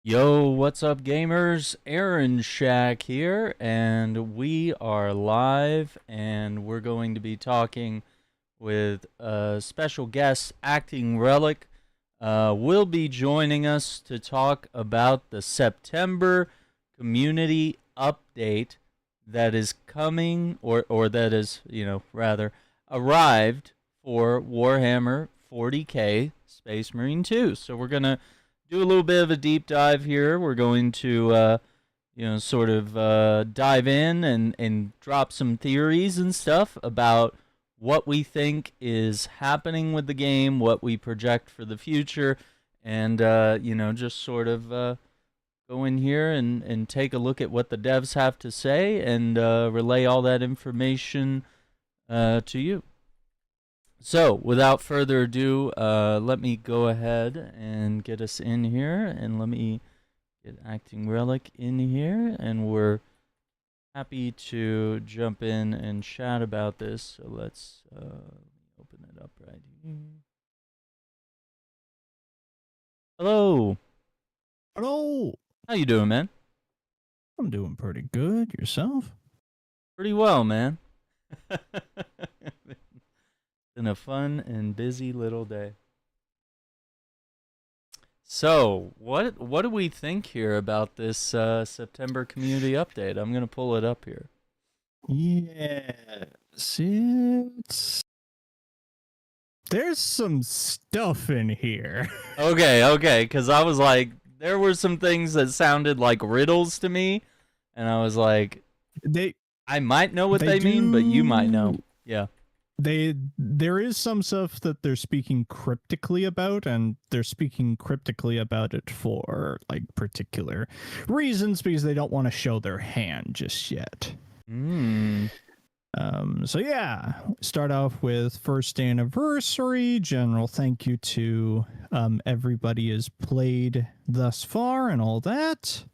Yo, what's up, gamers? Aaron Shack here, and we are live, and we're going to be talking with a special guest, Acting Relic. Will be joining us to talk about the September community update that is coming, or that is, rather, arrived for Warhammer 40K Space Marine 2. So we're going to do a little bit of a deep dive here. We're going to, sort of dive in and drop some theories and stuff about what we think is happening with the game, what we project for the future, and, just sort of go in here and take a look at what the devs have to say and relay all that information to you. So, without further ado, let me go ahead and get us in here, and let me get Acting Relic in here, and we're happy to jump in and chat about this. So let's open it up right here. Hello. Hello. How you doing, man? I'm doing pretty good. Yourself? Pretty well, man. Been a fun and busy little day. So, what do we think here about this September community update? I'm gonna pull it up here. Yes, there's some stuff in here. Okay, because I was like, there were some things that sounded like riddles to me, and I was like, I might know what they mean, but you might know. Yeah. There is some stuff that they're speaking cryptically about, and they're speaking cryptically about it for like particular reasons because they don't want to show their hand just yet. So yeah, start off with first anniversary. General thank you to everybody has played thus far and all that.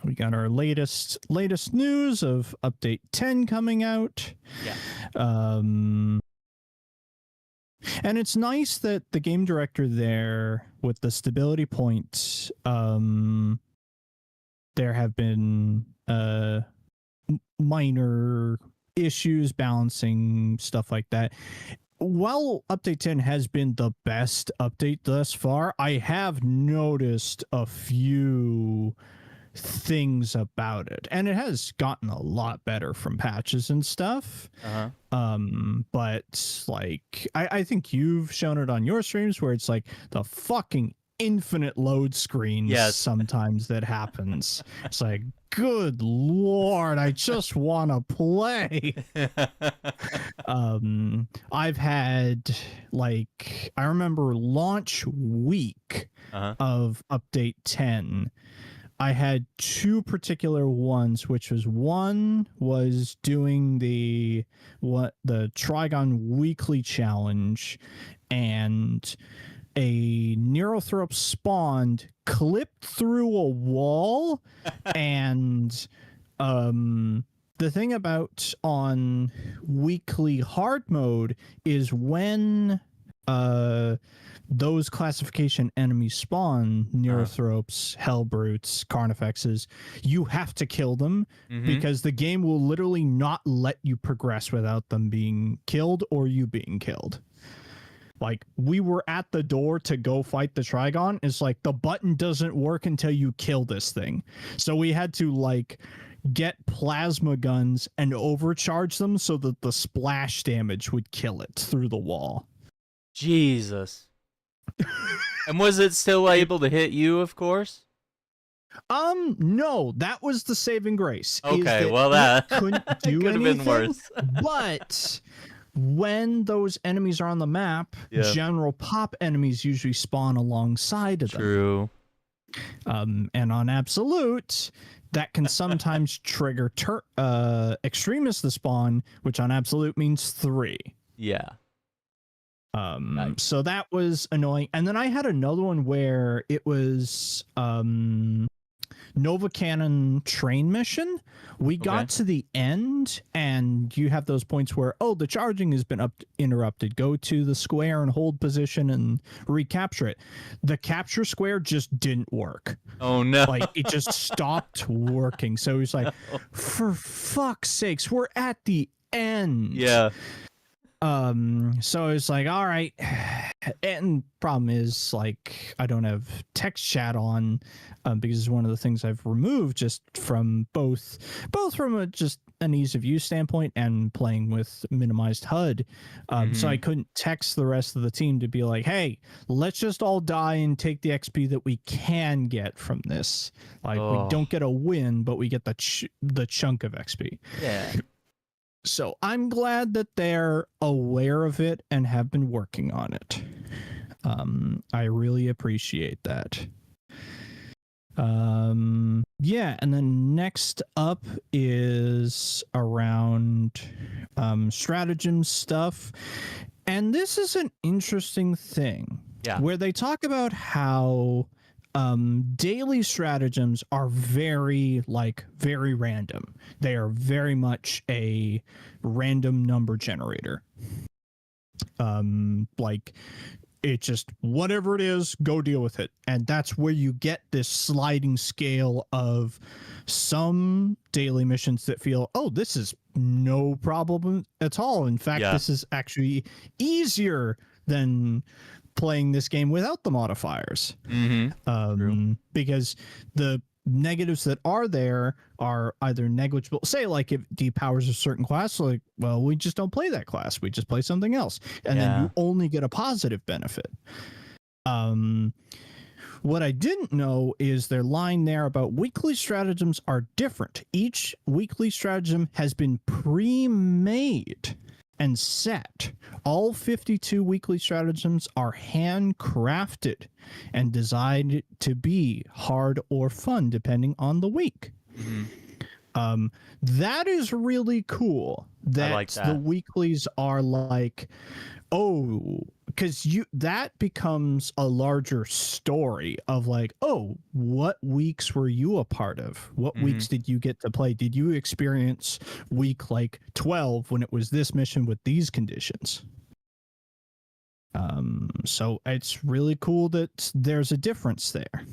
We got our latest news of update 10 coming out. Yeah. And it's nice that the game director there with the stability points, there have been minor issues balancing stuff like that. While update 10 has been the best update thus far, I have noticed a few things about it, and it has gotten a lot better from patches and stuff. But like I think you've shown it on your streams where it's like the fucking infinite load screens. Yes. Sometimes that happens. It's like, good lord, I just want to play. I've had, like, I remember launch week of update 10, I had two particular ones, which was one was doing the Trigon weekly challenge, and a Neurothrope spawned, clipped through a wall, and the thing about on weekly hard mode is when those classification enemies spawn, Neurothropes, Hellbrutes, Carnifexes, you have to kill them because the game will literally not let you progress without them being killed or you being killed. Like, we were at the door to go fight the Trigon. It's like, the button doesn't work until you kill this thing. So we had to, like, get plasma guns and overcharge them so that the splash damage would kill it through the wall. Jesus. And was it still able to hit you, of course? No, that was the saving grace. Okay, well, that couldn't do could have been worse. But when those enemies are on the map, general pop enemies usually spawn alongside of them. True. And on Absolute, that can sometimes trigger Extremis to spawn, which on Absolute means 3. Yeah. Nice. So that was annoying. And then I had another one where it was Nova Cannon train mission. We got to the end, and you have those points where, oh, the charging has been interrupted. Go to the square and hold position and recapture it. The capture square just didn't work. Oh, no. Like, it just stopped working. So he's like, for fuck's sakes, we're at the end. Yeah. So it's like, all right. And problem is, like, I don't have text chat on, because it's one of the things I've removed just from both from just an ease of use standpoint and playing with minimized HUD. So I couldn't text the rest of the team to be like, hey, let's just all die and take the XP that we can get from this. Like, we don't get a win, but we get the chunk of XP. Yeah. So I'm glad that they're aware of it and have been working on it. I really appreciate that. Yeah, and then next up is around stratagem stuff. And this is an interesting thing. Yeah. Where they talk about how daily stratagems are very random. They are very much a random number generator. Like, it just, whatever it is, go deal with it. And that's where you get this sliding scale of some daily missions that feel, oh, this is no problem at all. In fact, this is actually easier than playing this game without the modifiers. Because the negatives that are there are either negligible. Say, like, if depowers a certain class, like, well, we just don't play that class. We just play something else. And then you only get a positive benefit. What I didn't know is their line there about weekly stratagems are different. Each weekly stratagem has been pre-made and set. All 52 weekly stratagems are handcrafted and designed to be hard or fun depending on the week. That is really cool. That, like that. The weeklies are like, oh, because that becomes a larger story of like, oh, what weeks were you a part of? What weeks did you get to play? Did you experience week like 12 when it was this mission with these conditions? So it's really cool that there's a difference there.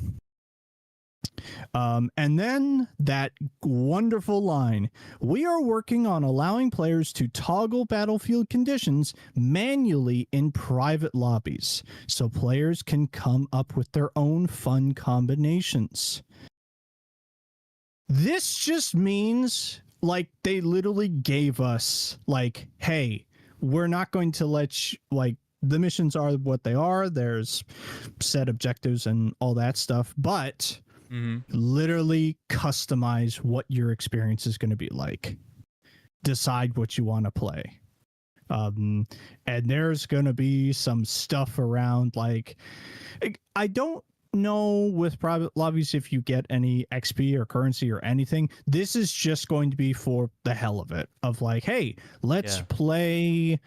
And then that wonderful line, we are working on allowing players to toggle battlefield conditions manually in private lobbies so players can come up with their own fun combinations. This just means, like, they literally gave us, like, hey, we're not going to let you, like, the missions are what they are. There's set objectives and all that stuff, but literally customize what your experience is going to be like. Decide what you want to play. And there's going to be some stuff around, like, I don't know with private lobbies if you get any XP or currency or anything. This is just going to be for the hell of it, of like, hey, let's play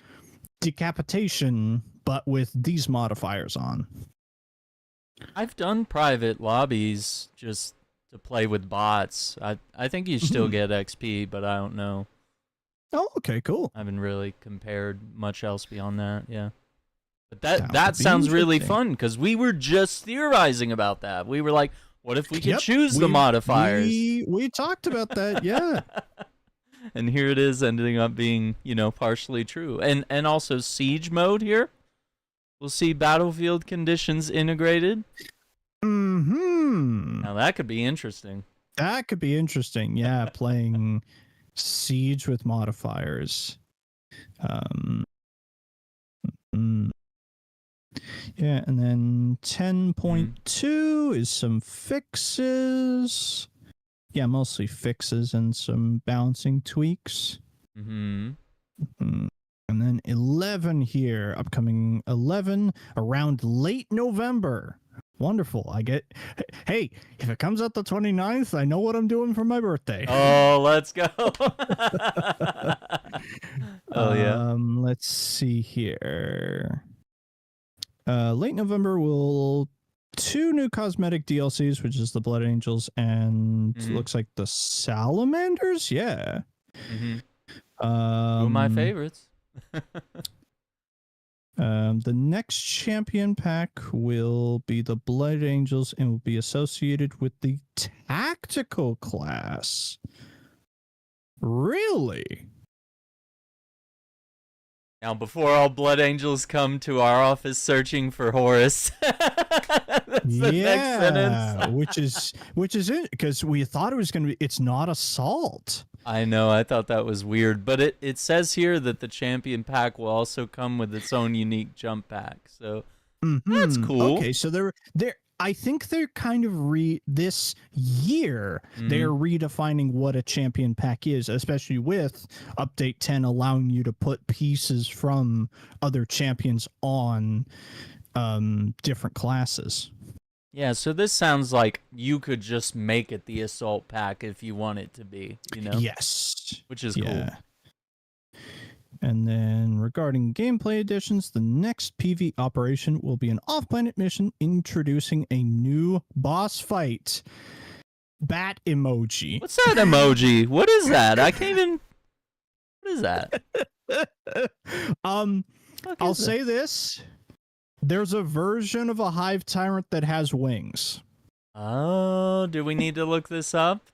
decapitation but with these modifiers on. I've done private lobbies just to play with bots. I think you still get XP, but I don't know. Oh, okay, cool. I haven't really compared much else beyond that, yeah. But that sounds really fun, because we were just theorizing about that. We were like, what if we could choose the modifiers? We talked about that, yeah. And here it is ending up being, you know, partially true. And also siege mode here. We'll see battlefield conditions integrated. Now that could be interesting. That could be interesting, yeah, playing siege with modifiers. Yeah, and then 10.2 is some fixes. Yeah, mostly fixes and some balancing tweaks. And then 11 here, upcoming 11 around late November. Wonderful. Hey, if it comes out the 29th, I know what I'm doing for my birthday. Oh, let's go. Oh, yeah. Let's see here. Late November will 2 new cosmetic DLCs, which is the Blood Angels and looks like the Salamanders. Yeah. Two of my favorites. The next champion pack will be the Blood Angels and will be associated with the tactical class. Really? Now, before all Blood Angels come to our office searching for Horus, that's the next sentence. which is it, because we thought it was going to be. It's not assault. I know. I thought that was weird, but it says here that the champion pack will also come with its own unique jump pack. So that's cool. Okay, so they're I think they're kind of this year they're redefining what a champion pack is, especially with update 10 allowing you to put pieces from other champions on different classes. Yeah, so this sounds like you could just make it the assault pack if you want it to be, you know? Yes. Which is cool. And then regarding gameplay additions, the next PV operation will be an off-planet mission introducing a new boss fight. Bat emoji. What's that emoji? What is that? I can't even... What is that? I'll say this. There's a version of a hive tyrant that has wings. Oh, do we need to look this up?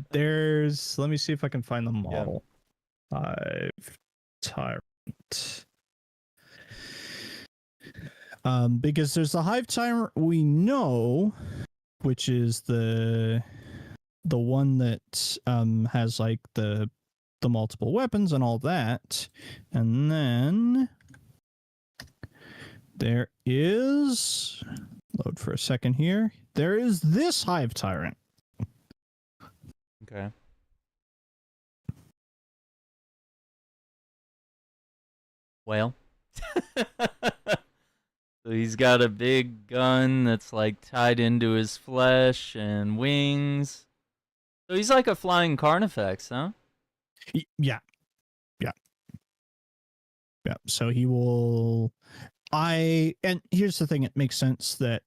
There's, let me see if I can find the model. Hive tyrant. Because there's the hive tyrant we know, which is the one that has like the multiple weapons and all that, and then there is, load for a second here, there is this hive tyrant. Okay. Well, so he's got a big gun that's like tied into his flesh and wings. So he's like a flying Carnifex, huh? Yeah. So he will. And here's the thing: it makes sense that,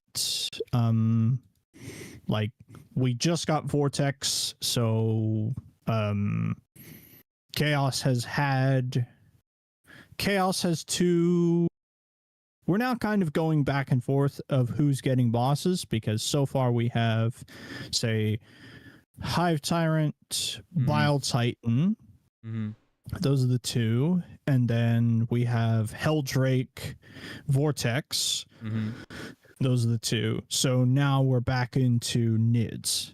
like, we just got Vortex, so Chaos has two. We're now kind of going back and forth of who's getting bosses, because so far we have, say, Hive Tyrant, Bile Titan. Those are the two. And then we have Helldrake, Vortex. Those are the two. So now we're back into Nids.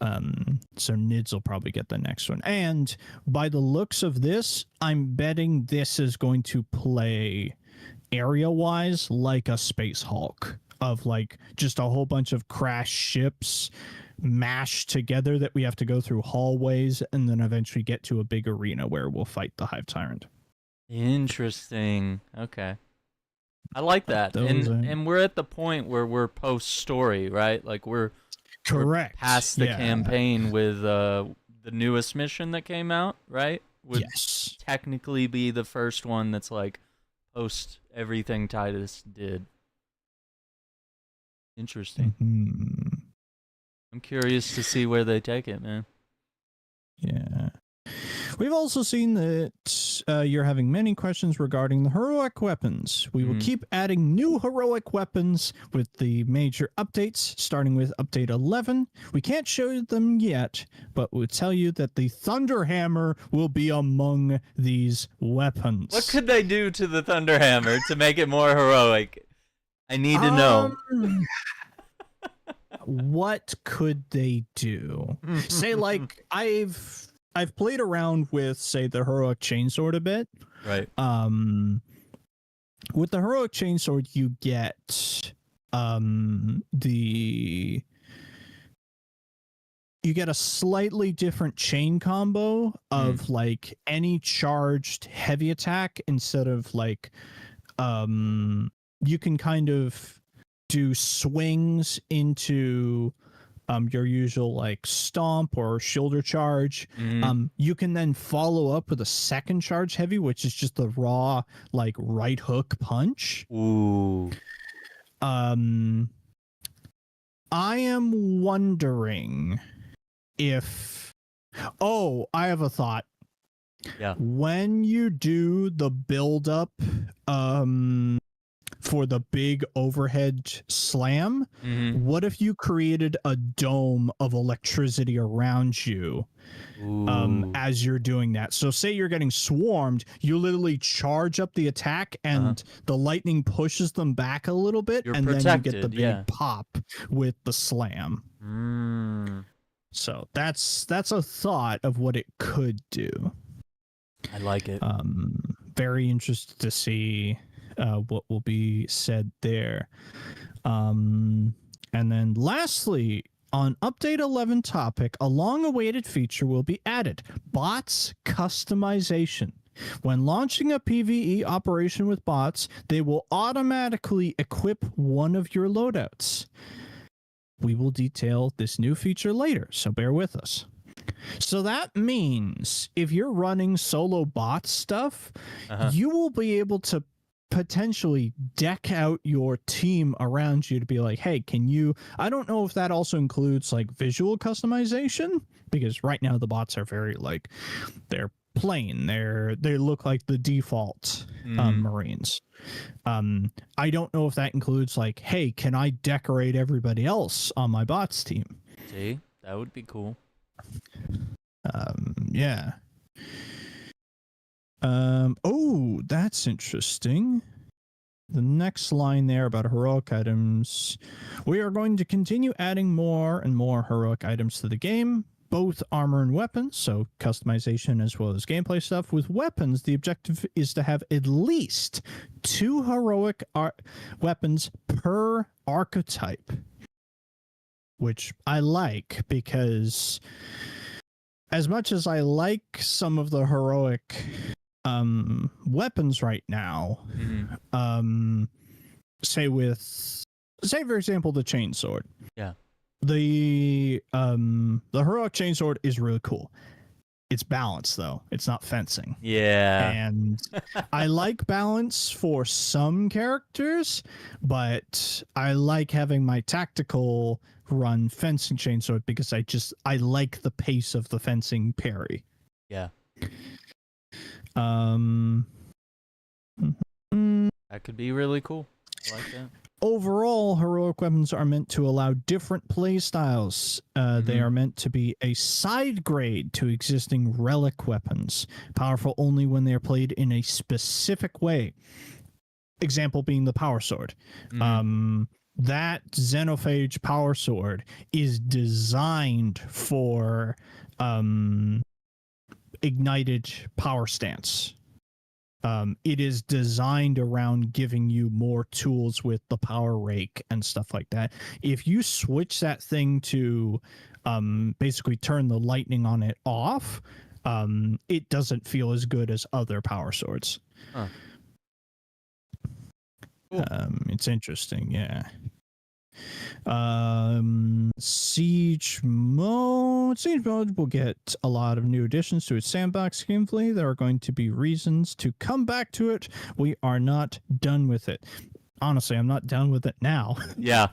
So Nids will probably get the next one. And by the looks of this, I'm betting this is going to play area-wise like a Space Hulk, of like just a whole bunch of crashed ships mashed together that we have to go through hallways and then eventually get to a big arena where we'll fight the Hive Tyrant. Interesting. Okay. I like that. And we're at the point where we're post-story, right? Like we're past the campaign with the newest mission that came out, right? Would technically be the first one that's like post everything Titus did. Interesting. I'm curious to see where they take it, man. Yeah. We've also seen that you're having many questions regarding the heroic weapons. We will keep adding new heroic weapons with the major updates, starting with update 11. We can't show them yet, but we'll tell you that the Thunderhammer will be among these weapons. What could they do to the Thunderhammer to make it more heroic? I need to know. What could they do? Say, like, I've played around with, say, the heroic chainsword a bit. Right. With the heroic chainsword, you get you get a slightly different chain combo of like any charged heavy attack instead of like you can kind of do swings into your usual like stomp or shoulder charge. You can then follow up with a second charge heavy, which is just the raw like right hook punch. Ooh. I am wondering if I have a thought. Yeah. When you do the build up for the big overhead slam, what if you created a dome of electricity around you as you're doing that? So say you're getting swarmed, you literally charge up the attack and the lightning pushes them back a little bit, and then you get the big pop with the slam. So that's a thought of what it could do. I like it. Very interested to see what will be said there. And then lastly, on update 11 topic, a long-awaited feature will be added: bots customization. When launching a PvE operation with bots, they will automatically equip one of your loadouts. We will detail this new feature later, so bear with us. So that means if you're running solo bot stuff, you will be able to potentially deck out your team around you to be like, hey, can you, I don't know if that also includes like visual customization, because right now the bots are very like, they're plain, they look like the default Marines. I don't know if that includes like, hey, can I decorate everybody else on my bots team? See, that would be cool. Yeah. Oh, that's interesting. The next line there about heroic items. We are going to continue adding more and more heroic items to the game, both armor and weapons, so customization as well as gameplay stuff. With weapons, the objective is to have at least 2 heroic weapons per archetype, which I like, because as much as I like some of the heroic weapons right now, say for example the chainsword. Yeah. The heroic chainsword is really cool. It's balance though. It's not fencing. Yeah. And I like balance for some characters, but I like having my tactical run fencing chainsword because I like the pace of the fencing parry. Yeah. That could be really cool. I like that. Overall, heroic weapons are meant to allow different play styles. They are meant to be a side grade to existing relic weapons, powerful only when they are played in a specific way. Example being the power sword. That Xenophage power sword is designed for ignited power stance. It is designed around giving you more tools with the power rake and stuff like that. If you switch that thing to basically turn the lightning on it off, it doesn't feel as good as other power swords. Huh. Cool. It's interesting, yeah. Siege mode will get a lot of new additions to its sandbox gameplay. There are going to be reasons to come back to it. We are not done with it. Honestly, I'm not done with it now. Yeah.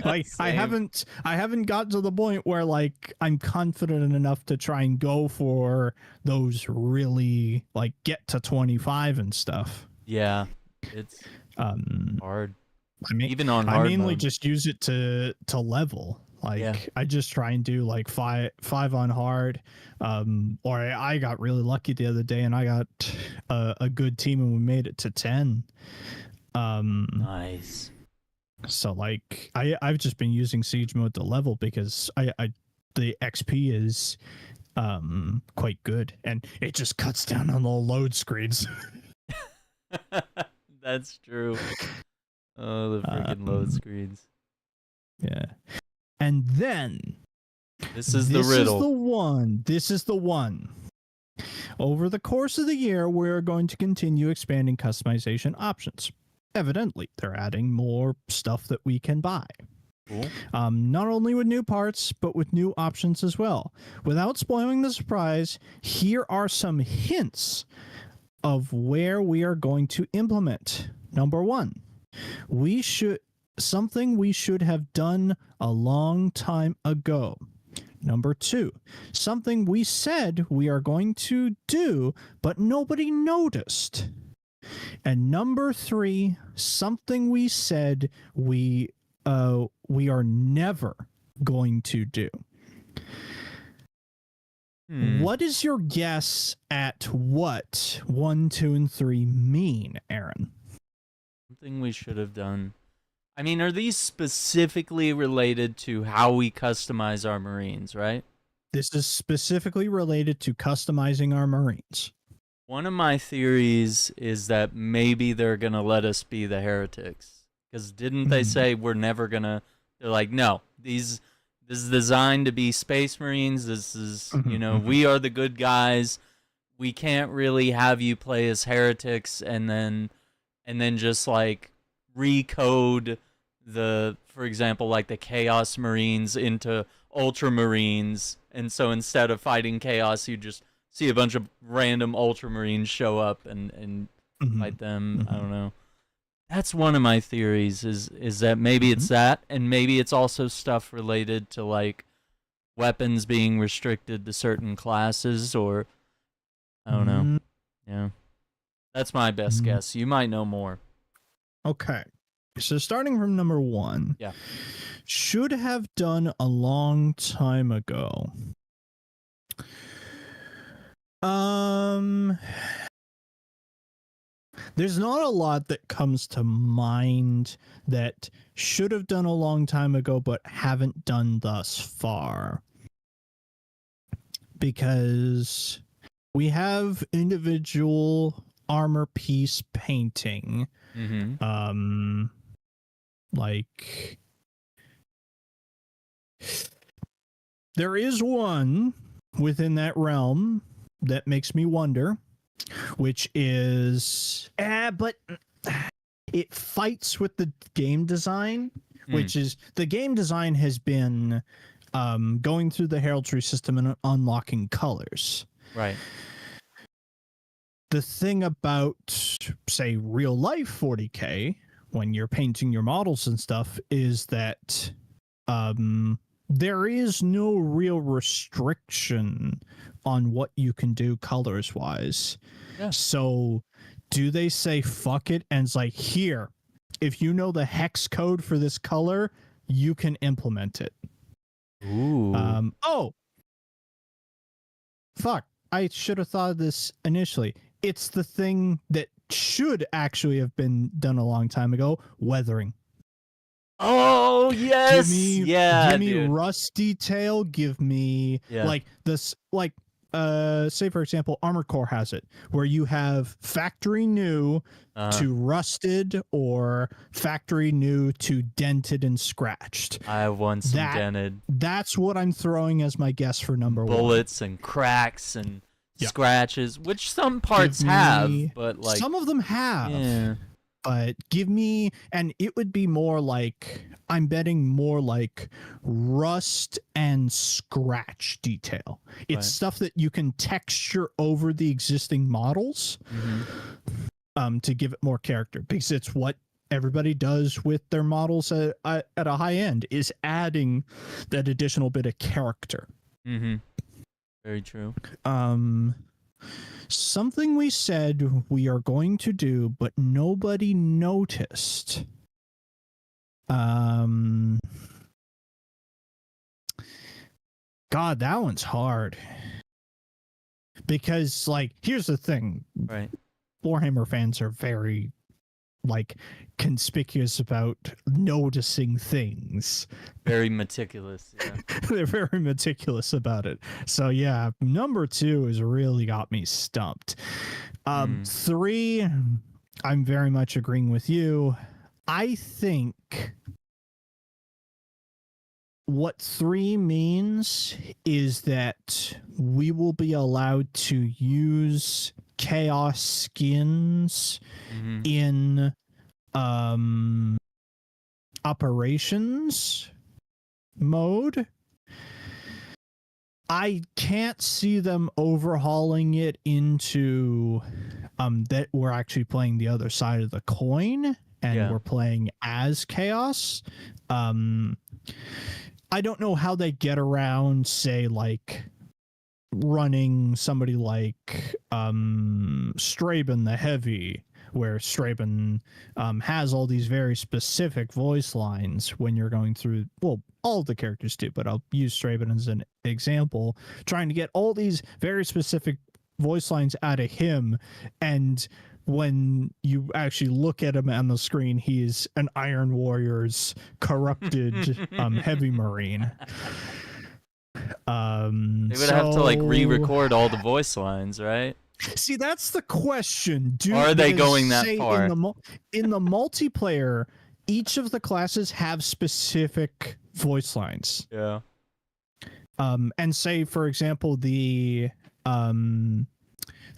Like I haven't gotten to the point where like I'm confident enough to try and go for those really like get to 25 and stuff. Yeah. It's hard. Even on I hard mainly mode. just use it to level. Like I just try and do like five on hard. Or I got really lucky the other day and I got a good team and we made it to 10. Nice. So like I've just been using siege mode to level because the XP is quite good and it just cuts down on the load screens. That's true. Oh, the freaking load screens. Yeah. And then this is the riddle. This is the one. Over the course of the year, we're going to continue expanding customization options. Evidently, they're adding more stuff that we can buy. Cool. Not only with new parts, but with new options as well. Without spoiling the surprise, here are some hints of where we are going to implement. Number one, something we should have done a long time ago. Number two, something we said we are going to do, but nobody noticed. And number three, something we said we are never going to do. What is your guess at what 1, 2, and 3 mean, Aaron? Something we should have done. I mean, are these specifically related to how we customize our Marines, right? This is specifically related to customizing our Marines. One of my theories is that maybe they're going to let us be the heretics. Because didn't they say we're never going to... They're like, no, this is designed to be Space Marines. This is, you know, we are the good guys. We can't really have you play as heretics and then just, like, recode for example, like the Chaos Marines into Ultramarines. And so instead of fighting Chaos, you just see a bunch of random Ultramarines show up and fight them. I don't know. That's one of my theories is that maybe it's that, and maybe it's also stuff related to like weapons being restricted to certain classes, or I don't know. Yeah. That's my best guess. You might know more. Okay. So starting from number one. Yeah. Should have done a long time ago. There's not a lot that comes to mind that should have done a long time ago but haven't done thus far. Because we have individual armor piece painting. Like there is one within that realm that makes me wonder, which is but it fights with the game design, which is the game design has been going through the heraldry system and unlocking colors. Right. The thing about, say, real life 40K, when you're painting your models and stuff, is that there is no real restriction on what you can do colors wise. Yeah. So do they say fuck it and it's like, here, if you know the hex code for this color, you can implement it. Ooh. Oh fuck, I should have thought of this initially. It's the thing that should actually have been done a long time ago, weathering. Oh, yes. Give me rust detail, give me like this, like say for example, Armored Core has it where you have factory new to rusted or factory new to dented and scratched. I have one some dented. That's what I'm throwing as my guess for number one. Bullets and cracks and scratches, which some parts have, but like some of them have. Yeah. But give me, and it would be more like, I'm betting more like rust and scratch detail. It's stuff that you can texture over the existing models to give it more character, because it's what everybody does with their models at a high end, is adding that additional bit of character. Very true. Something we said we are going to do, but nobody noticed. God, that one's hard. Because, like, here's the thing. Right. Warhammer fans are very, like, conspicuous about noticing things. Very meticulous. Yeah. They're very meticulous about it. So yeah, number 2 has really got me stumped. 3, I'm very much agreeing with you. I think what 3 means is that we will be allowed to use chaos skins in operations mode. I can't see them overhauling it into that we're actually playing the other side of the coin and we're playing as Chaos. I don't know how they get around, say, like running somebody like Straben the Heavy, where Straben has all these very specific voice lines when you're going through, well, all of the characters do, but I'll use Straben as an example, trying to get all these very specific voice lines out of him, and when you actually look at him on the screen, he's an Iron Warrior's corrupted heavy marine. They would have to like re-record all the voice lines, right? See, that's the question. Are they going that far? In the multiplayer, each of the classes have specific voice lines. Yeah. And say, for example, the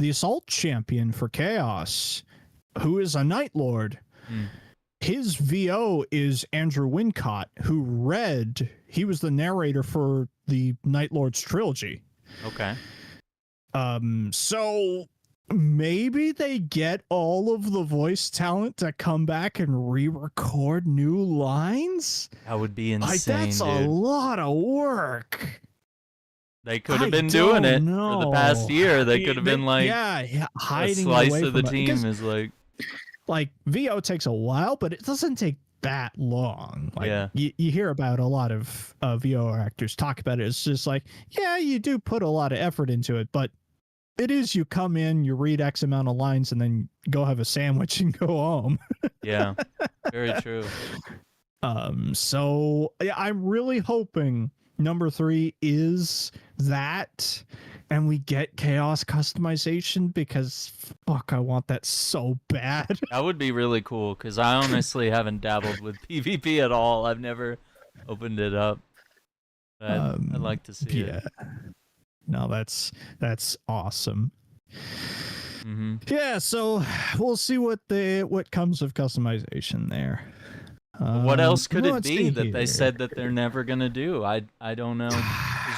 assault champion for Chaos, who is a Night Lord, his VO is Andrew Wincott, he was the narrator for the Night Lord's trilogy. Okay. So maybe they get all of the voice talent to come back and re-record new lines? That would be insane, like, that's dude. a lot of work. They could have been doing it for the past year. They could have been like, hiding a slice away of the from team because, is like VO takes a while, but it doesn't take that long. Like, you hear about a lot of VO actors talk about it. It's just like, yeah, you do put a lot of effort into it, but it is, you come in, you read X amount of lines, and then go have a sandwich and go home. Yeah, very true. So yeah, I'm really hoping number 3 is that, and we get Chaos customization, because fuck, I want that so bad. That would be really cool, because I honestly haven't dabbled with PvP at all. I've never opened it up. I'd like to see it. No, that's awesome. Mm-hmm. Yeah, so we'll see what comes of customization there. What else could it be that they said that they're never gonna do? I don't know.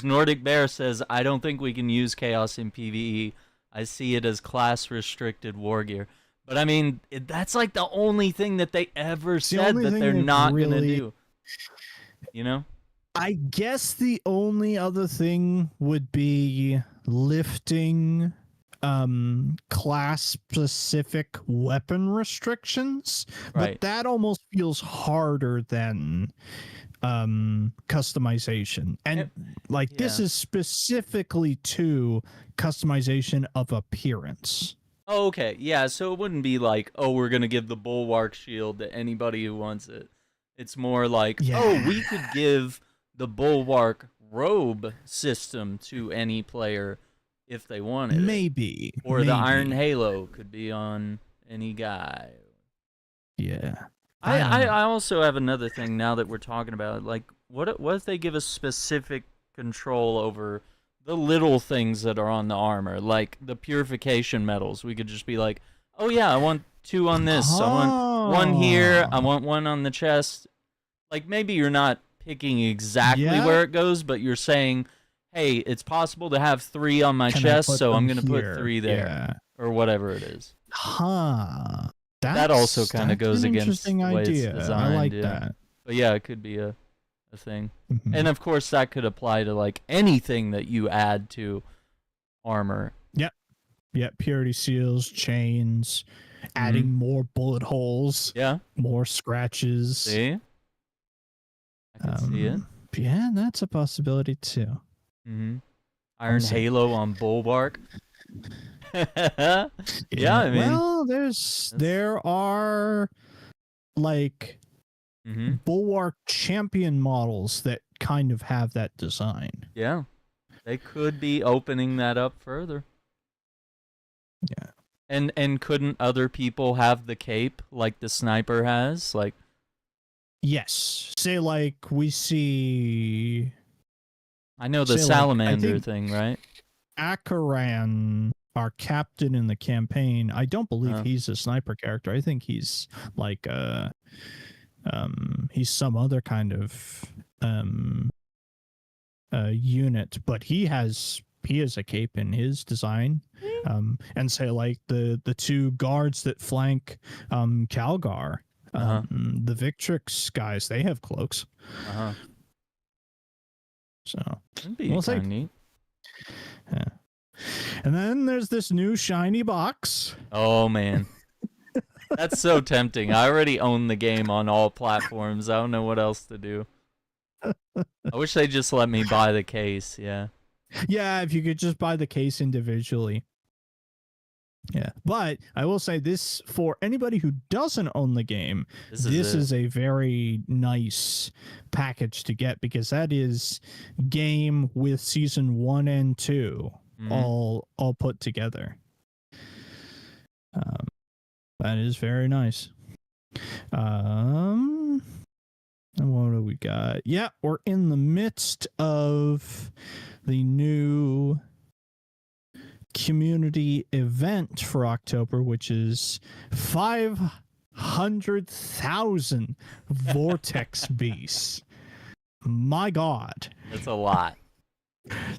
Nordic Bear says, I don't think we can use Chaos in PvE. I see it as class restricted war gear. But I mean, that's like the only thing that they ever said that they're not gonna do. You know? I guess the only other thing would be lifting class specific weapon restrictions, but that almost feels harder than customization, and this is specifically to customization of appearance. Oh, okay, yeah, so it wouldn't be like, oh, we're gonna give the bulwark shield to anybody who wants it. It's more like, oh, we could give the bulwark robe system to any player if they wanted maybe it. Or the Iron Halo could be on any guy. Yeah. I also have another thing now that we're talking about it. Like, what if they give us specific control over the little things that are on the armor, like the purification metals? We could just be like, oh yeah, I want 2 on this. I want 1 here. I want 1 on the chest. Like, maybe you're not picking exactly where it goes, but you're saying, hey, it's possible to have 3 on my chest, so I'm going to put 3 there, or whatever it is. That also kind of goes against the way it's designed. I like that. But yeah, it could be a thing. And of course, that could apply to like anything that you add to armor. Yep, purity seals, chains, adding more bullet holes. Yeah. More scratches. See? I can see it. Yeah, that's a possibility too. Iron Halo on Bulwark. Yeah, I mean, well, there are like Bulwark champion models that kind of have that design. Yeah, they could be opening that up further. Yeah, and couldn't other people have the cape like the sniper has? Like, yes, say like we see. I know the salamander thing, right? Akaran, our captain in the campaign, I don't believe he's a sniper character. I think he's like he's some other kind of unit, but he has a cape in his design. And say like the two guards that flank Calgar, the Victrix guys, they have cloaks. So that'd be kind of neat. Yeah. And then there's this new shiny box. Oh man. That's so tempting. I already own the game on all platforms. I don't know what else to do. I wish they just let me buy the case, yeah. Yeah, if you could just buy the case individually. Yeah, but I will say this, for anybody who doesn't own the game, this is a very nice package to get, because that is game with season 1 and 2 all put together. That is very nice. And what do we got? Yeah, we're in the midst of the new community event for October, which is 500,000 vortex beasts. My God. That's a lot.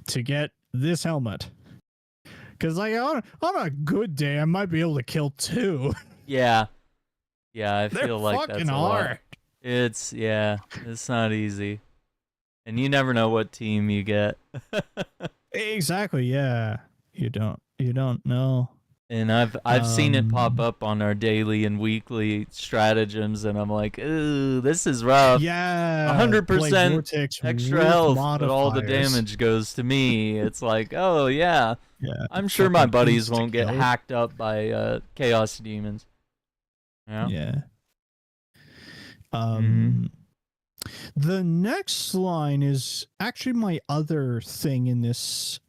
To get this helmet. Because like on a good day, I might be able to kill 2. Yeah. Yeah, I They're feel like that's hard. Lot. It's not easy. And you never know what team you get. Exactly, yeah. You don't know. And I've seen it pop up on our daily and weekly stratagems, and I'm like, ooh, this is rough. Yeah, 100% extra health, but all the damage goes to me. It's like, oh yeah. I'm sure my buddies won't get hacked up by chaos demons. Yeah. The next line is actually my other thing in this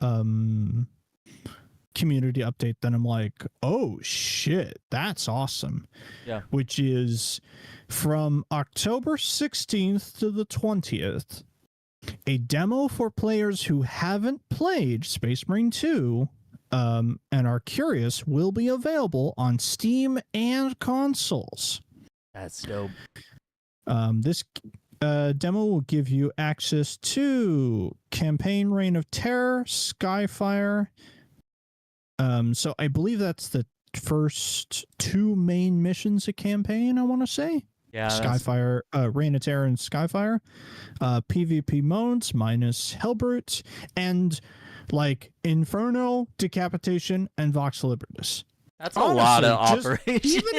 community update that I'm like, oh shit, that's awesome. Yeah. Which is from October 16th to the 20th, a demo for players who haven't played Space Marine 2 and are curious will be available on Steam and consoles. That's dope. This demo will give you access to Campaign Reign of Terror, Skyfire. So I believe that's the first 2 main missions of campaign, I want to say. Yeah. Skyfire, Reign of Terror and Skyfire. PvP modes minus Hellbrute, and like Inferno, Decapitation, and Vox Libertas. That's honestly a lot of operations. Even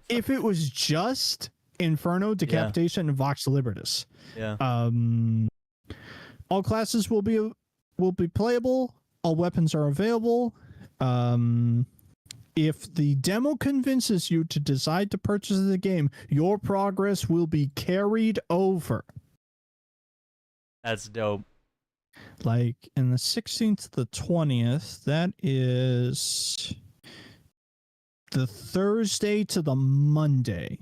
if it was just Inferno, Decapitation, and Vox Libertas. Yeah. All classes will be playable. All weapons are available. If the demo convinces you to decide to purchase the game, your progress will be carried over. That's dope. Like in the 16th to the 20th, that is the Thursday to the Monday.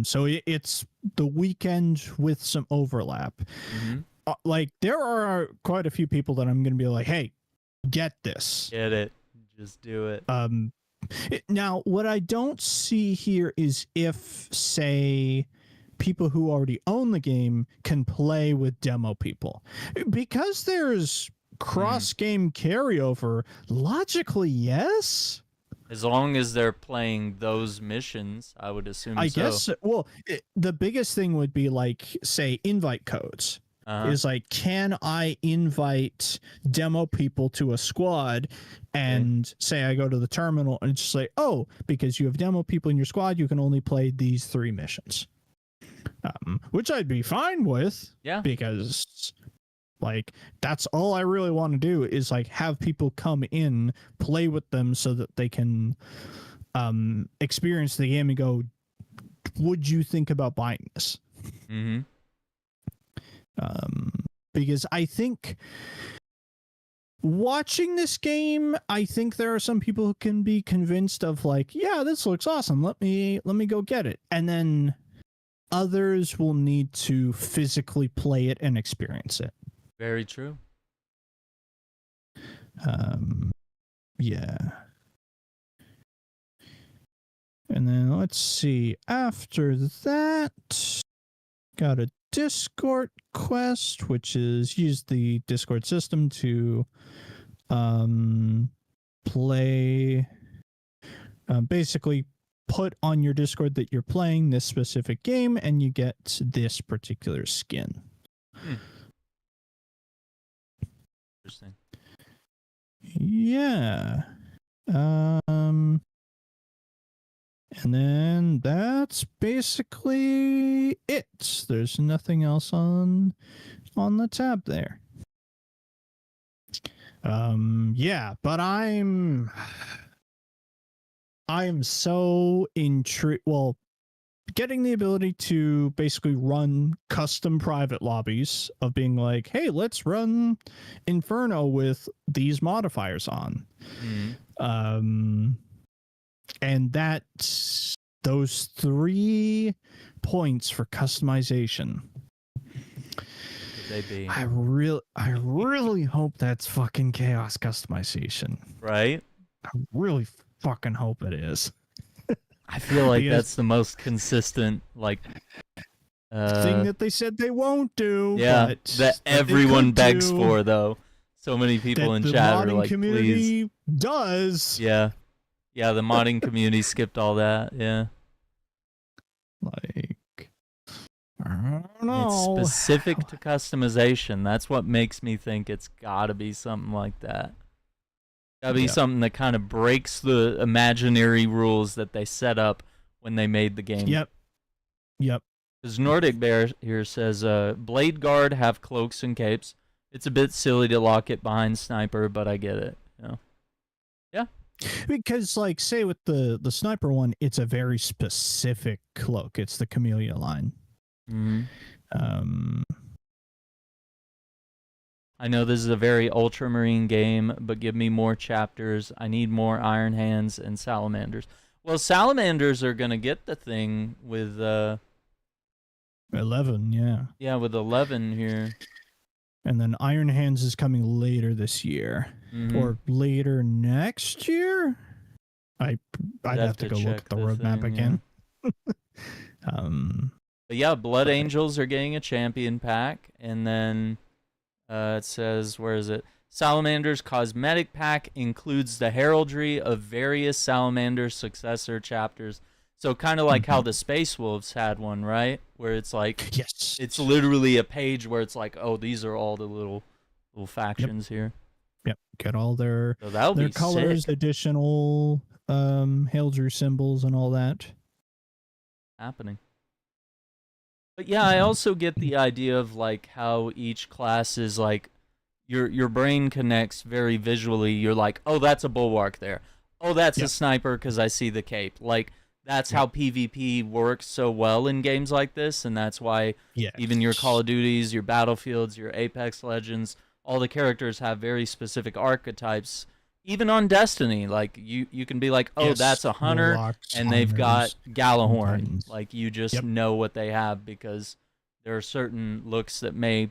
So it's the weekend with some overlap. Like there are quite a few people that I'm going to be like, hey, get this. Get it. Just do it. Now, what I don't see here is if, say, people who already own the game can play with demo people. Because there's cross-game carryover, logically, yes. As long as they're playing those missions, I would assume I guess, well, the biggest thing would be like, say, invite codes. Is like, can I invite demo people to a squad and say I go to the terminal and just say, oh, because you have demo people in your squad, you can only play these 3 missions. Which I'd be fine with. Yeah. Because like, that's all I really want to do is like have people come in, play with them so that they can experience the game and go, would you think about buying this? Because I think watching this game, I think there are some people who can be convinced of like, yeah, this looks awesome. Let me go get it. And then others will need to physically play it and experience it. Very true. Yeah. And then let's see. After that, got a Discord quest, which is use the Discord system to play, basically put on your Discord that you're playing this specific game and you get this particular skin. Interesting. Yeah. And then that's basically it. There's nothing else on the tab there. Yeah, but I'm so intrigued. Well, getting the ability to basically run custom private lobbies of being like, hey, let's run Inferno with these modifiers on. And that's those 3 points for customization. They be? I really hope that's fucking chaos customization. Right? I really fucking hope it is. I feel like that's the most consistent, like, thing that they said they won't do. Yeah, but that everyone begs for, though. So many people in chat are like, please. Does. Yeah. Yeah, the modding community skipped all that, yeah. Like, I don't know. It's specific to customization. That's what makes me think it's gotta be something like that. Gotta be something that kind of breaks the imaginary rules that they set up when they made the game. Yep. Because Nordic Bear here says, Blade Guard have cloaks and capes. It's a bit silly to lock it behind Sniper, but I get it. You know? Yeah. Because, like, say with the Sniper one, it's a very specific cloak. It's the Camellia line. I know this is a very Ultramarine game, but give me more chapters. I need more Iron Hands and Salamanders. Well, Salamanders are going to get the thing with... 11, yeah. Yeah, with 11 here. And then Iron Hands is coming later this year. Or later next year? I'd have to go look at the roadmap again. Yeah. But yeah, Blood Angels are getting a champion pack. And then it says, where is it? Salamander's cosmetic pack includes the heraldry of various Salamander successor chapters. So kind of like how the Space Wolves had one, right? Where it's like, yes, it's literally a page where it's like, oh, these are all the little factions here. Yep, get all their colors, sick. Additional heraldry symbols and all that happening. But yeah, I also get the idea of like how each class is like, your brain connects very visually. You're like, oh, that's a bulwark there. Oh, that's a sniper because I see the cape. Like, that's how PvP works so well in games like this, and that's why even your Call of Duties, your Battlefields, your Apex Legends, all the characters have very specific archetypes. Even on Destiny, like, you can be like, oh, that's a hunter, Warlocks, and they've got Galahorn. Like, you just know what they have because there are certain looks that may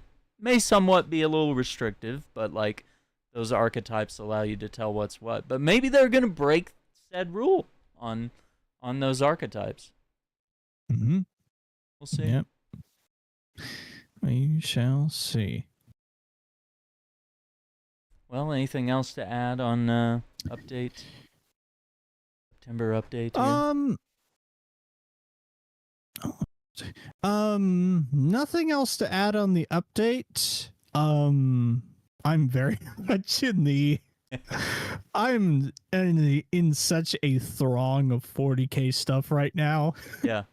somewhat be a little restrictive, but, like, those archetypes allow you to tell what's what. But maybe they're going to break said rule on those archetypes. We'll see. Yep. We shall see. Well, anything else to add on update? September update here? Nothing else to add on the update. I'm very much I'm in such a throng of 40K stuff right now. Yeah.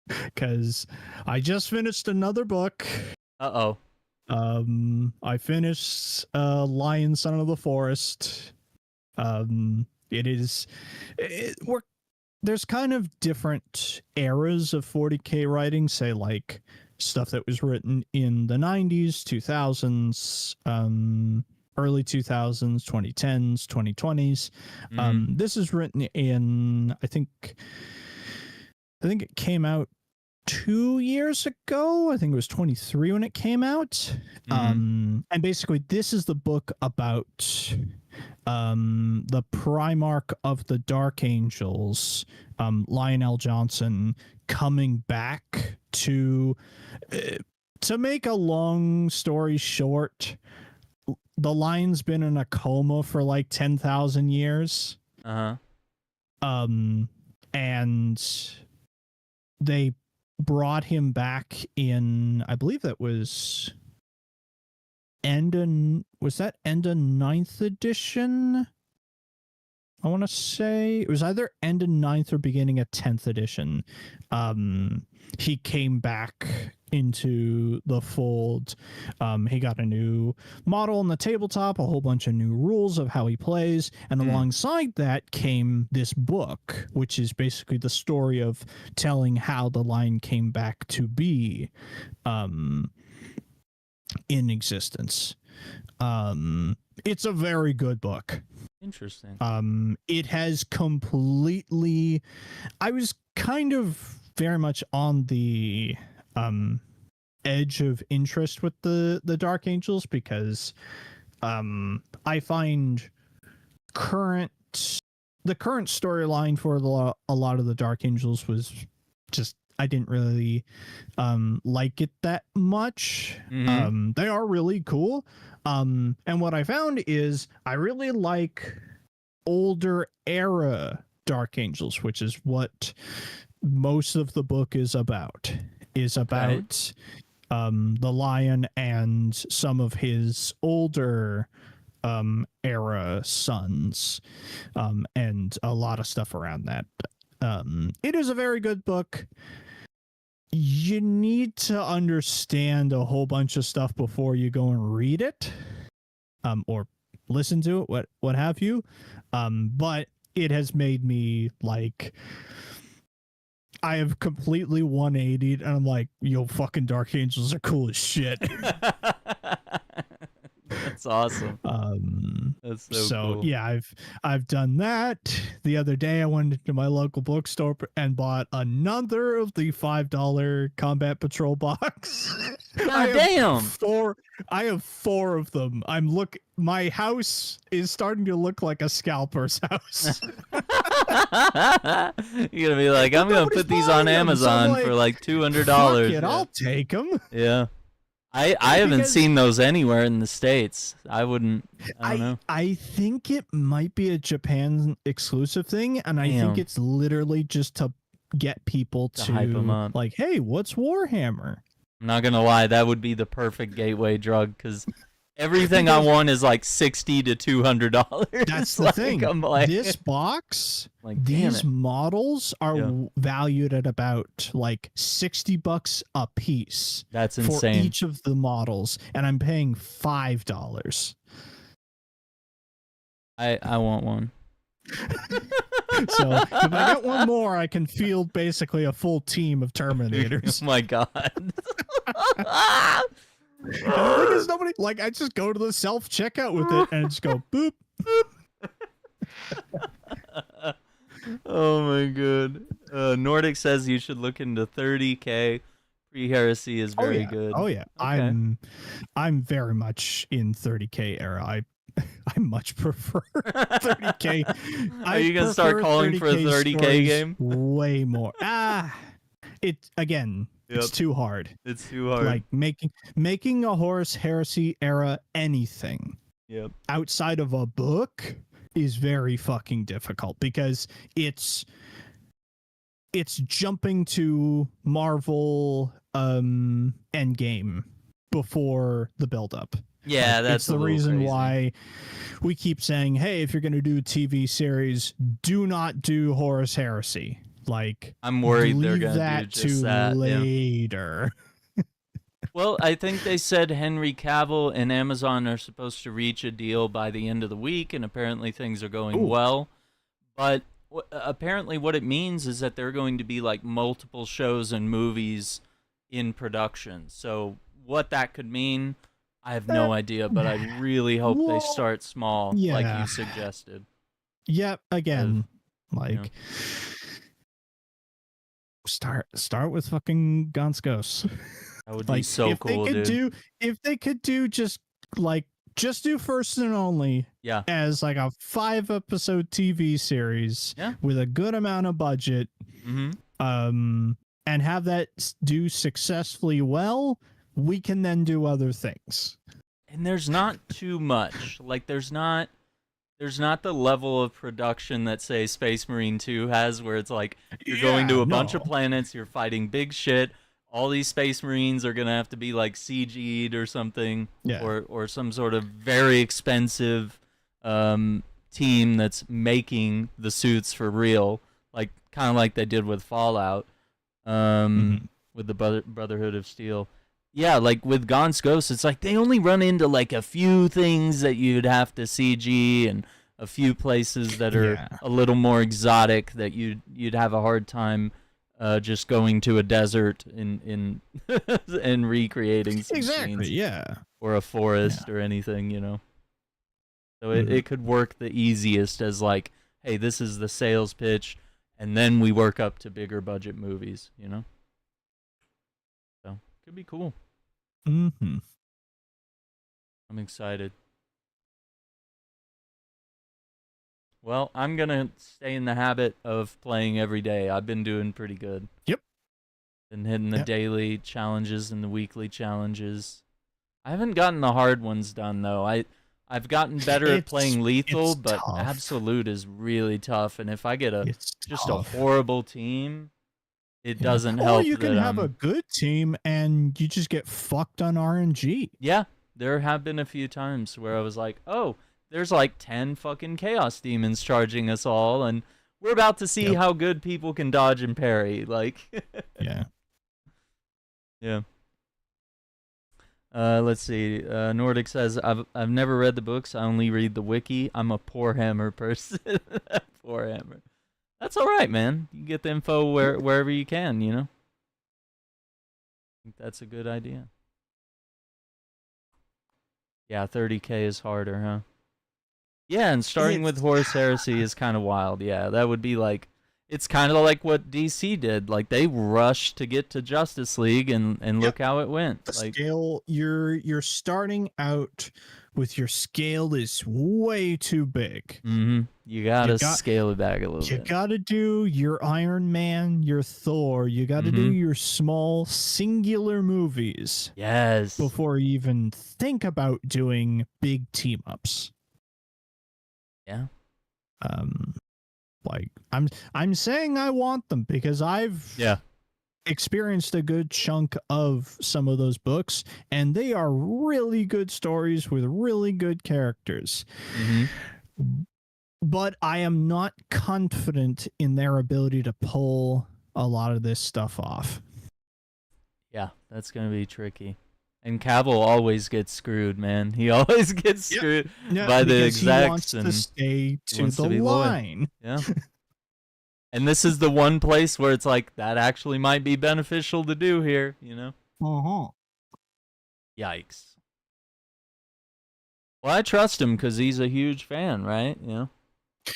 Because I just finished another book. Uh-oh. I finished Lion, Son of the Forest. There's kind of different eras of 40K writing, say like stuff that was written in the 90s, 2000s, early 2000s, 2010s, 2020s. This is written in, I think it came out 2 years ago. I think it was 23 when it came out. And basically this is the book about the Primarch of the Dark Angels, Lionel Johnson, coming back to make a long story short, the Lion's been in a coma for like 10,000 years. And they brought him back in, I believe that was end of 9th edition? I want to say it was either end of 9th or beginning of 10th edition. He came back into the fold. He got a new model on the tabletop, a whole bunch of new rules of how he plays, and alongside that came this book, which is basically the story of telling how the Lion came back to be in existence. It's a very good book. Interesting. It has completely, I was kind of very much on the edge of interest with the Dark Angels, because I find the current storyline for a lot of the Dark Angels was just, I didn't really like it that much. They are really cool. And what I found is I really like older era Dark Angels, which is what most of the book is about. The Lion and some of his older era sons, and a lot of stuff around that. It is a very good book. You need to understand a whole bunch of stuff before you go and read it, or listen to it, what have you. But it has made me like, I have completely 180'd, and I'm like, yo, fucking Dark Angels are cool as shit. That's awesome. That's so cool. Yeah, I've done that. The other day I went into my local bookstore and bought another of the $5 Combat Patrol box. God damn. I have 4 of them. My house is starting to look like a scalper's house. You're gonna be like, I'm gonna put these on Amazon for like $200. Fuck it, I'll take them. Yeah. I haven't seen those anywhere in the States. I don't know. I think it might be a Japan exclusive thing, and I think it's literally just to get people to hype them up. Like, hey, what's Warhammer? I'm not gonna lie, that would be the perfect gateway drug, because everything I want is like $60 to $200. That's the thing. I'm like, this box, like, these models are valued at about like $60 a piece. That's insane. For each of the models, and I'm paying $5. I want one. So if I get one more, I can field basically a full team of Terminators. Oh my god. And the thing is, nobody, like, I just go to the self checkout with it and just go boop boop. Oh my god. Nordic says you should look into 30K. Pre-heresy is very good. Oh yeah. Okay. I'm very much in 30K era. I much prefer 30K. Are you gonna start calling for a 30K game? Way more. It's too hard. It's too hard. Like making a Horus Heresy era anything outside of a book is very fucking difficult, because it's jumping to Marvel Endgame before the build-up. Yeah, that's the reason crazy. why we keep saying, hey, if you're going to do a TV series, do not do Horus Heresy. Like, I'm worried they're going to do just that later. Yeah. Well, I think they said Henry Cavill and Amazon are supposed to reach a deal by the end of the week, and apparently things are going well. But apparently what it means is that there are going to be like multiple shows and movies in production. So what that could mean, I have no idea, but I really hope they start small, like you suggested. Yep, again, start with fucking Gonskos. That would be so cool, dude. If they could do just like just do First and Only Yeah. as like a 5-episode TV series with a good amount of budget. And have that do successfully well. We can then do other things. And there's not too much. Like there's not the level of production that say Space Marine 2 has, where it's like you're going to a bunch of planets, you're fighting big shit. All these Space Marines are gonna have to be like CG'd or something, or some sort of very expensive team that's making the suits for real, like kind of like they did with Fallout, with the Brotherhood of Steel. Yeah, like with Gaunt's Ghost, it's like they only run into like a few things that you'd have to CG, and a few places that are a little more exotic that you'd have a hard time just going to a desert and recreating some scenes. Or a forest or anything, you know. So it could work the easiest as like, hey, this is the sales pitch, and then we work up to bigger budget movies, you know. So could be cool. I'm excited. Well, I'm gonna stay in the habit of playing every day. I've been doing pretty good. Been hitting the daily challenges and the weekly challenges. I haven't gotten the hard ones done though. I've gotten better at playing lethal, but tough. Absolute is really tough. And if I get a horrible team, it doesn't help. Or you can have a good team and you just get fucked on RNG. Yeah, there have been a few times where I was like, oh, there's like 10 fucking Chaos Demons charging us all, and we're about to see how good people can dodge and parry. Like, yeah. Let's see. Nordic says, I've never read the books. I only read the wiki. I'm a Warhammer person. Warhammer. That's all right, man. You get the info wherever you can, you know? I think that's a good idea. Yeah, 30K is harder, huh? Yeah, and starting with Horus Heresy is kind of wild. Yeah, that would be like, it's kind of like what DC did. Like they rushed to get to Justice League, and look how it went. The like, scale, you're starting out with your scale is way too big. You gotta scale it back a little bit. You gotta do your Iron Man, your Thor. You gotta do your small singular movies. Yes. Before you even think about doing big team ups. Yeah. Like I'm saying I want them because I've experienced a good chunk of some of those books, and they are really good stories with really good characters. But I am not confident in their ability to pull a lot of this stuff off. Yeah, that's gonna be tricky. And Cavill always gets screwed, man. He always gets screwed by the execs. He wants to stay to the line. Yeah. And this is the one place where it's like, that actually might be beneficial to do here, you know? Yikes. Well, I trust him because he's a huge fan, right? You know?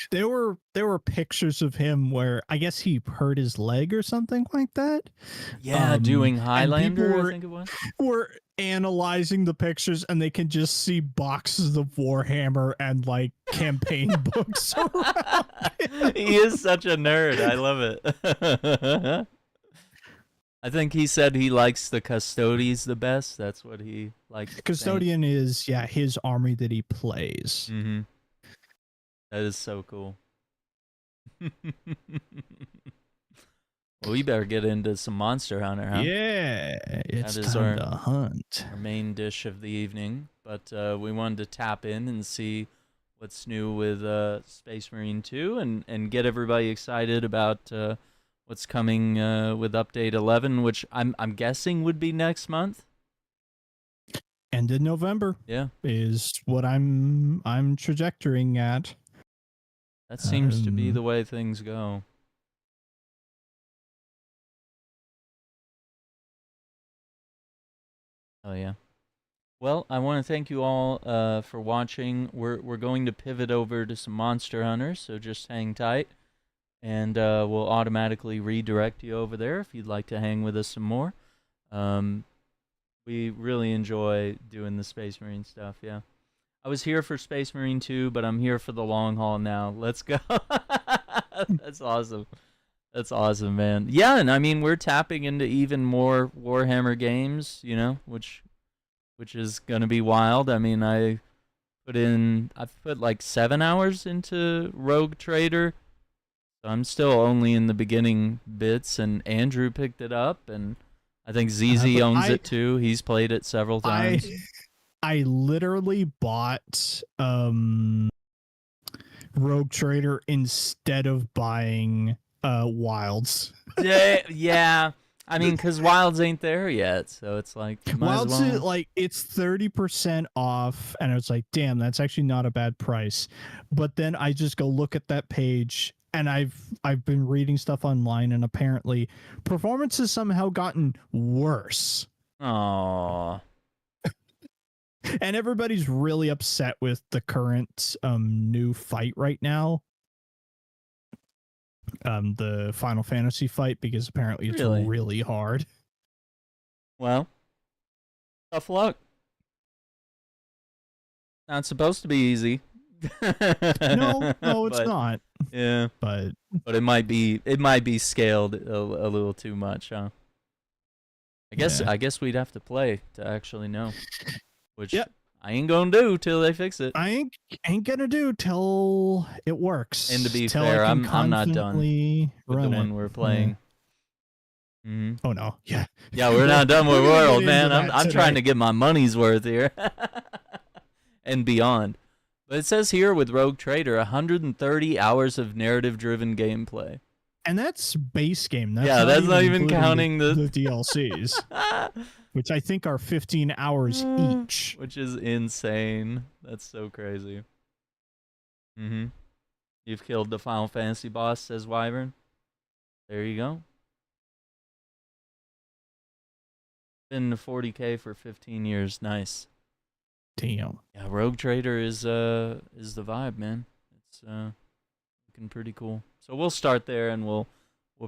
There were pictures of him where I guess he hurt his leg or something like that. Yeah, doing Highlander, I think it was. Were analyzing the pictures, and they can just see boxes of Warhammer and like campaign books around him. He is such a nerd. I love it. I think he said he likes the Custodies the best. That's what he likes. Custodian is his army that he plays. That is so cool. Well, we better get into some Monster Hunter, huh? Yeah, it's time to hunt. Our main dish of the evening, but we wanted to tap in and see what's new with Space Marine 2 and get everybody excited about what's coming with Update 11, which I'm guessing would be next month. End of November. Yeah, is what I'm trajectorying at. That seems to be the way things go. Oh yeah. Well, I want to thank you all for watching. We're going to pivot over to some Monster Hunters, so just hang tight, and we'll automatically redirect you over there if you'd like to hang with us some more. We really enjoy doing the Space Marine stuff. Yeah. I was here for Space Marine 2, but I'm here for the long haul now. Let's go. That's awesome. That's awesome, man. Yeah, and I mean we're tapping into even more Warhammer games, you know, which is gonna be wild. I mean, I've put like 7 hours into Rogue Trader. So I'm still only in the beginning bits, and Andrew picked it up, and I think ZZ owns it too. He's played it several times. I literally bought Rogue Trader instead of buying Wilds. Yeah. I mean, because Wilds ain't there yet, so it's like Wilds is like it's 30% off, and it's like, damn, that's actually not a bad price. But then I just go look at that page, and I've been reading stuff online, and apparently performance has somehow gotten worse. Aww. And everybody's really upset with the current new fight right now. The Final Fantasy fight, because apparently it's really hard. Well, tough luck. Not supposed to be easy. No, it's not. Yeah, but it might be scaled a little too much, huh? I guess we'd have to play to actually know. Which I ain't gonna do till they fix it. I ain't gonna do till it works. And to be fair, I'm not done with the one we're playing. Yeah. Mm-hmm. Oh no, yeah, we're not done with World, man. I'm trying to get my money's worth here, and beyond. But it says here with Rogue Trader, 130 hours of narrative-driven gameplay. And that's base game. That's not even counting the DLCs, which I think are 15 hours each. Which is insane. That's so crazy. Mm-hmm. You've killed the Final Fantasy boss, says Wyvern. There you go. Been to 40K for 15 years. Nice. Damn. Yeah, Rogue Trader is the vibe, man. It's looking pretty cool. So we'll start there, and we'll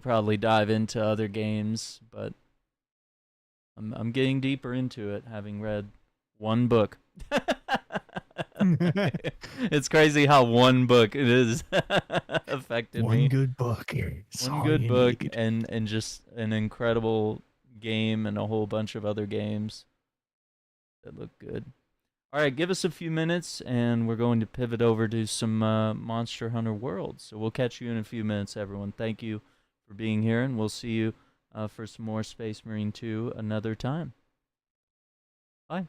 probably dive into other games, but I'm getting deeper into it, having read one book. It's crazy how one book it is affected me. One good book. One good book and just an incredible game and a whole bunch of other games that look good. All right, give us a few minutes, and we're going to pivot over to some Monster Hunter World. So we'll catch you in a few minutes, everyone. Thank you for being here, and we'll see you for some more Space Marine 2 another time. Bye.